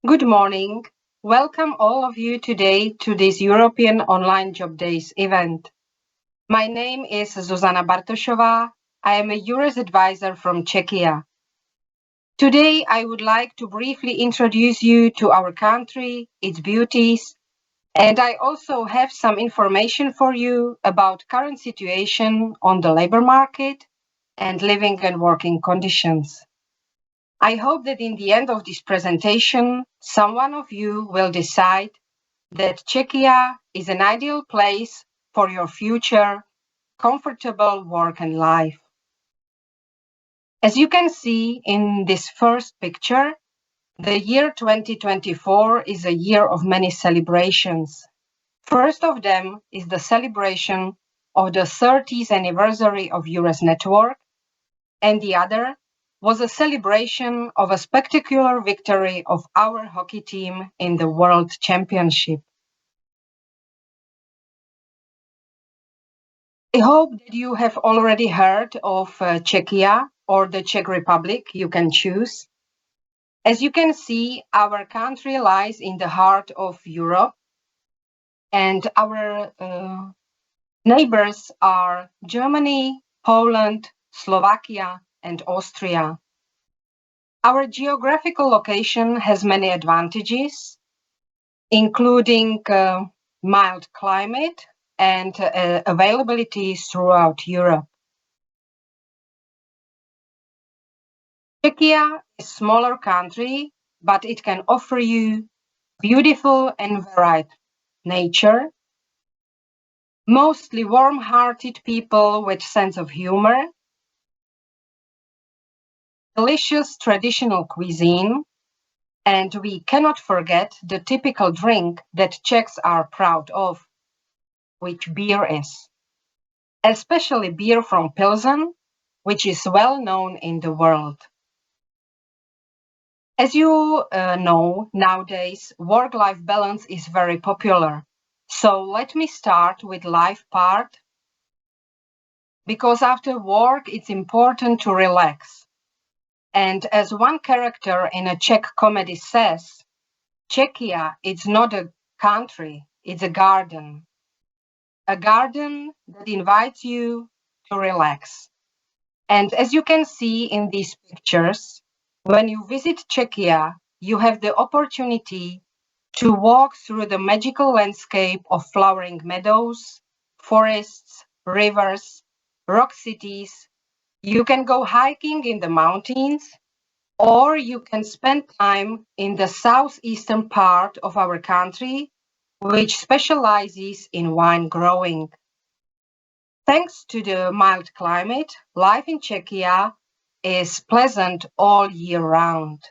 Good morning. Welcome all of you today to this European Online Job Days event. My name is Zuzana Bartošová. I am a EURES advisor from Czechia. Today, I would like to briefly introduce you to our country, its beauties, and I also have some information for you about current situation on the labor market and living and working conditions. I hope that in the end of this presentation, some one of you will decide that Czechia is an ideal place for your future, comfortable work and life. As you can see in this first picture, the year 2024 is a year of many celebrations. First of them is the celebration of the 30th anniversary of EURES network, and the other was a celebration of a spectacular victory of our hockey team in the World Championship. I hope that you have already heard of Czechia or the Czech Republic, you can choose. As you can see, our country lies in the heart of Europe, and our neighbors are Germany, Poland, Slovakia, and Austria. Our geographical location has many advantages, including mild climate and availability throughout Europe. Czechia is a smaller country, but it can offer you beautiful and varied nature, mostly warm-hearted people with sense of humor, delicious traditional cuisine, and we cannot forget the typical drink that Czechs are proud of, which beer is. Especially beer from Plzeň, which is well known in the world. As you know, nowadays, work-life balance is very popular. So let me start with life part, because after work, it's important to relax. And as one character in a Czech comedy says, Czechia, it's not a country, it's a garden. A garden that invites you to relax. And as you can see in these pictures, when you visit Czechia, you have the opportunity to walk through the magical landscape of flowering meadows, forests, rivers, rock cities. You can go hiking in the mountains, or you can spend time in the southeastern part of our country, which specializes in wine growing. Thanks to the mild climate, life in Czechia is pleasant all year round.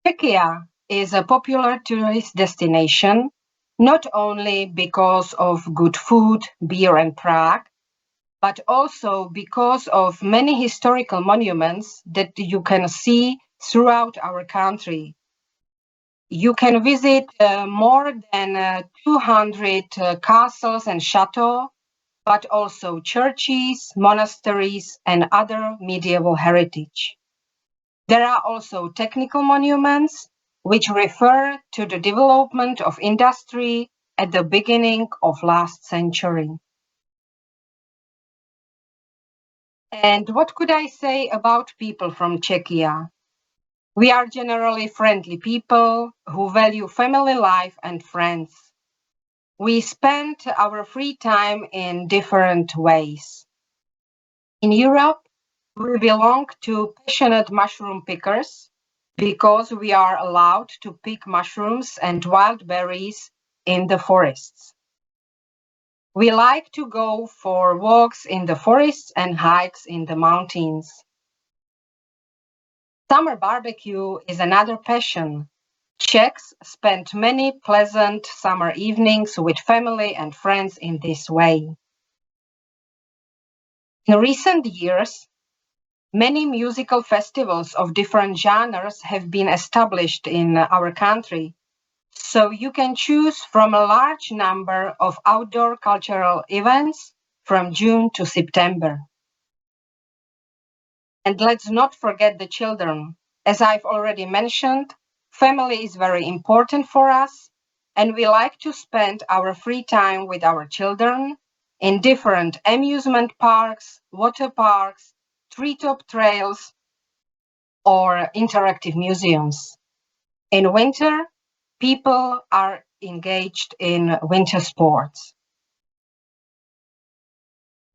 Czechia is a popular tourist destination, not only because of good food, beer and Prague, but also because of many historical monuments that you can see throughout our country. You can visit more than 200 castles and chateaux, but also churches, monasteries, and other medieval heritage. There are also technical monuments which refer to the development of industry at the beginning of last century. And what could I say about people from Czechia? We are generally friendly people who value family life and friends. We spend our free time in different ways. In Europe, we belong to passionate mushroom pickers because we are allowed to pick mushrooms and wild berries in the forests. We like to go for walks in the forests and hikes in the mountains. Summer barbecue is another passion. Czechs spend many pleasant summer evenings with family and friends in this way. In recent years, many musical festivals of different genres have been established in our country, so you can choose from a large number of outdoor cultural events from June to September. And let's not forget the children. As I've already mentioned, family is very important for us, and we like to spend our free time with our children in different amusement parks, water parks, treetop trails, or interactive museums. In winter, people are engaged in winter sports.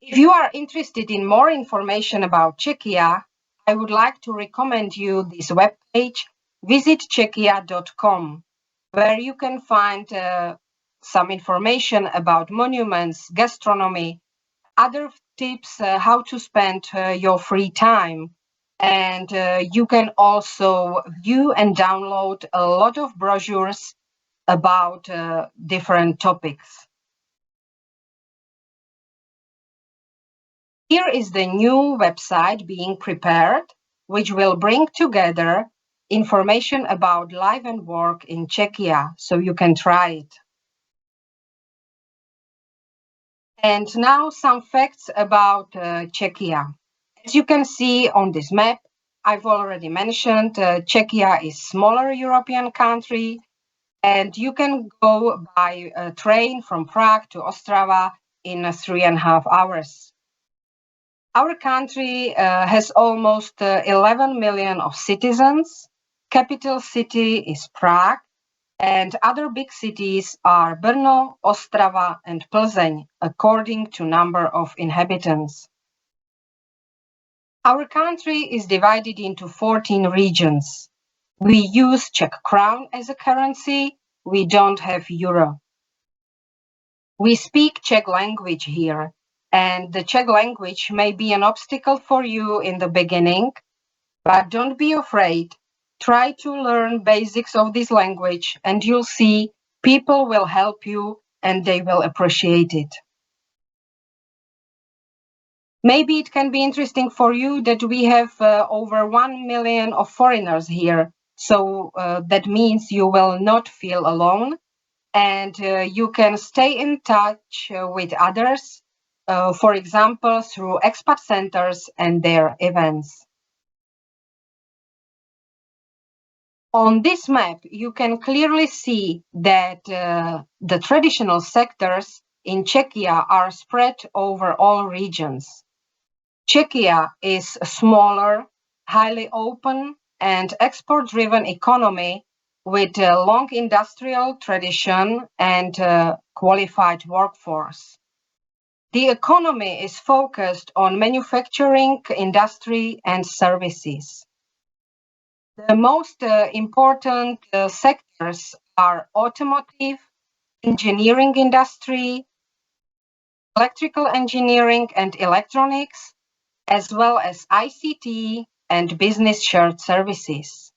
If you are interested in more information about Czechia, I would like to recommend you this webpage, visitczechia.com, where you can find some information about monuments, gastronomy, other tips how to spend your free time. And you can also view and download a lot of brochures about different topics. Here is the new website being prepared, which will bring together information about life and work in Czechia, so you can try it. And now some facts about Czechia. As you can see on this map, I've already mentioned Czechia is a smaller European country, and you can go by train from Prague to Ostrava in 3.5 hours. Our country has almost 11 million of citizens. Capital city is Prague, and other big cities are Brno, Ostrava, and Plzeň, according to number of inhabitants. Our country is divided into 14 regions. We use Czech crown as a currency. We don't have euro. We speak Czech language here, and the Czech language may be an obstacle for you in the beginning, but don't be afraid. Try to learn basics of this language, and you'll see people will help you and they will appreciate it. Maybe it can be interesting for you that we have over 1 million of foreigners here. So that means you will not feel alone, and you can stay in touch with others, for example, through expat centers and their events. On this map, you can clearly see that the traditional sectors in Czechia are spread over all regions. Czechia is a smaller, highly open and export-driven economy with a long industrial tradition and a qualified workforce. The economy is focused on manufacturing, industry, and services. The most important sectors are automotive, engineering industry, electrical engineering and electronics, as well as ICT and business shared services.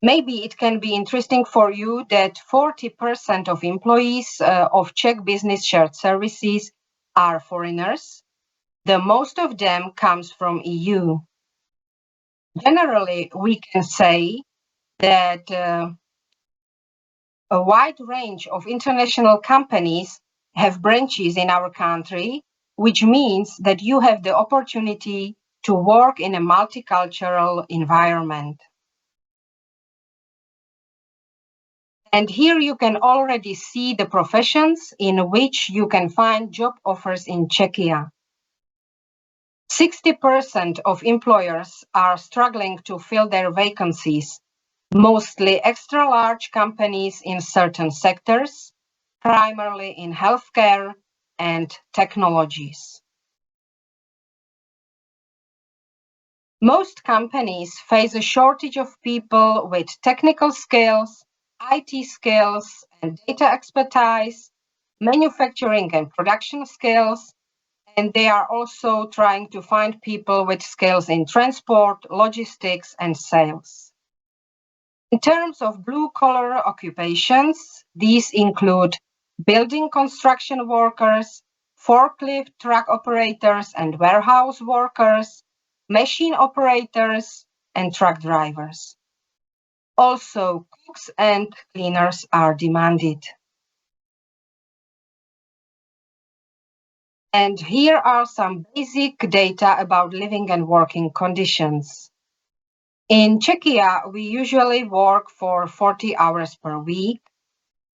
Maybe it can be interesting for you that 40% of employees of Czech business shared services are foreigners. The most of them comes from EU. Generally, we can say that a wide range of international companies have branches in our country, which means that you have the opportunity to work in a multicultural environment. And here you can already see the professions in which you can find job offers in Czechia. 60% of employers are struggling to fill their vacancies, mostly extra large companies in certain sectors, primarily in healthcare and technologies. Most companies face a shortage of people with technical skills, IT skills and data expertise, manufacturing and production skills, and they are also trying to find people with skills in transport, logistics, and sales. In terms of blue-collar occupations, these include building construction workers, forklift truck operators and warehouse workers, machine operators, and truck drivers. Also, cooks and cleaners are demanded. And here are some basic data about living and working conditions. In Czechia, we usually work for 40 hours per week.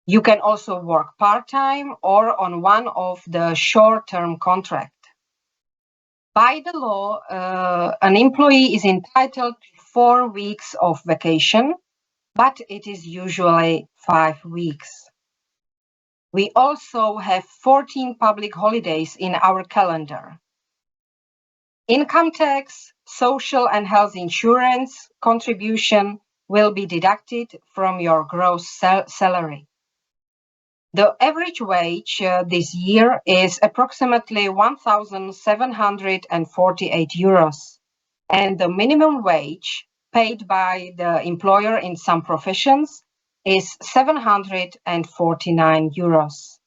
You can also work part-time or on one of the short-term contracts. By the law, an employee is entitled to 4 weeks of vacation, but it is usually 5 weeks. We also have 14 public holidays in our calendar. Income tax, social and health insurance contribution will be deducted from your gross salary. The average wage this year is approximately 1,748 euros, and the minimum wage paid by the employer in some professions is 749 euros.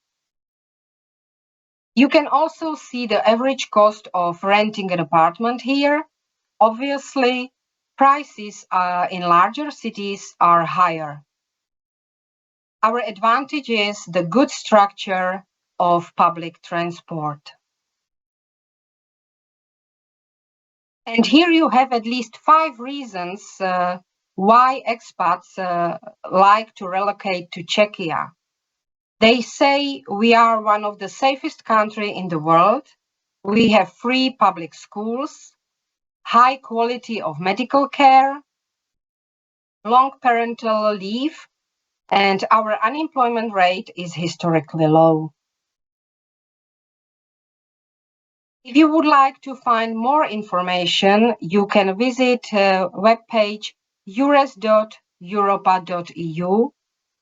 You can also see the average cost of renting an apartment here. Obviously, prices in larger cities are higher. Our advantage is the good structure of public transport. And here you have at least 5 reasons why expats like to relocate to Czechia. They say we are one of the safest countries in the world. We have free public schools, high quality of medical care, long parental leave, and our unemployment rate is historically low. If you would like to find more information, you can visit webpage eures.europa.eu,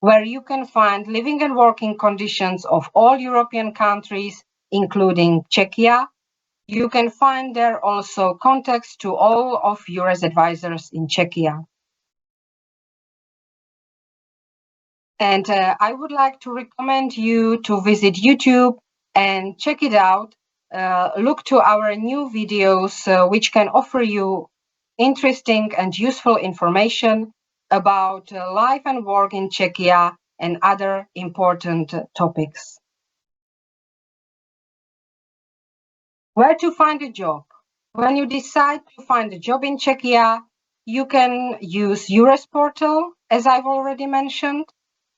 where you can find living and working conditions of all European countries, including Czechia. You can find there also contacts to all of EURES advisors in Czechia. And I would like to recommend you to visit YouTube and check it out. Look to our new videos, which can offer you interesting and useful information about life and work in Czechia and other important topics. Where to find a job? When you decide to find a job in Czechia, you can use EURES portal, as I've already mentioned.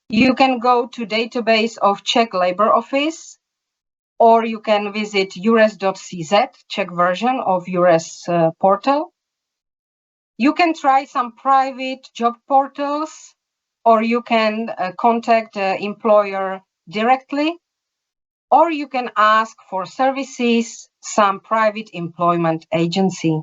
You can go to database of Czech Labor Office, or you can visit eures.cz, Czech version of EURES portal. You can try some private job portals, or you can contact the employer directly, or you can ask for services, some private employment agency.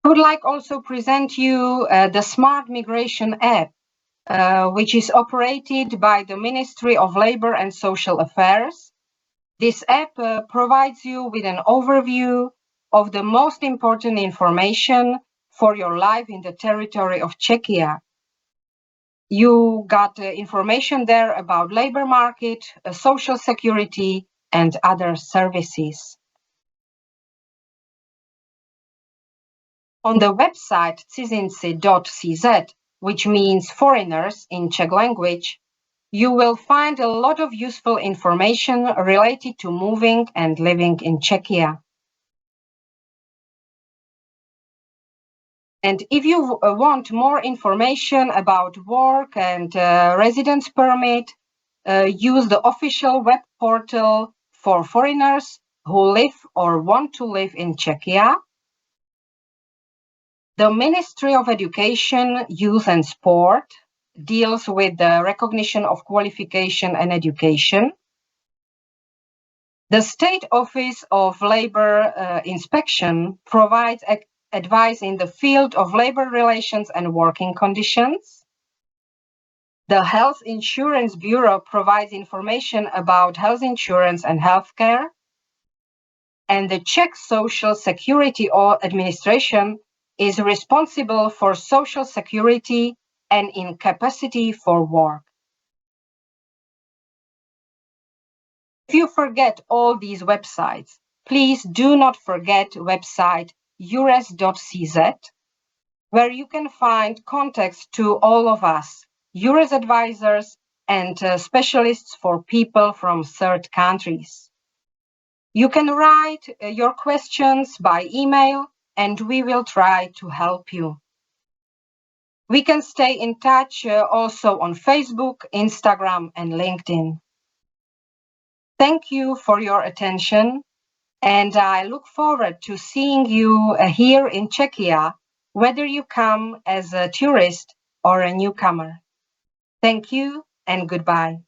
I would like also present you the Smart Migration app, which is operated by the Ministry of Labour and Social Affairs. This app provides you with an overview of the most important information for your life in the territory of Czechia. You got information there about labor market, social security, and other services. On the website cizinci.cz, which means foreigners in Czech language, you will find a lot of useful information related to moving and living in Czechia. And if you want more information about work and residence permit, use the official web portal for foreigners who live or want to live in Czechia. The Ministry of Education, Youth and Sport deals with the recognition of qualification and education. The State Office of Labor Inspection provides advice in the field of labor relations and working conditions. The Health Insurance Bureau provides information about health insurance and healthcare. And the Czech Social Security Administration is responsible for social security and incapacity for work. If you forget all these websites, please do not forget website eures.cz, where you can find contacts to all of us, EURES advisors and specialists for people from third countries. You can write your questions by email and we will try to help you. We can stay in touch also on Facebook, Instagram, and LinkedIn. Thank you for your attention, and I look forward to seeing you here in Czechia, whether you come as a tourist or a newcomer. Thank you and goodbye.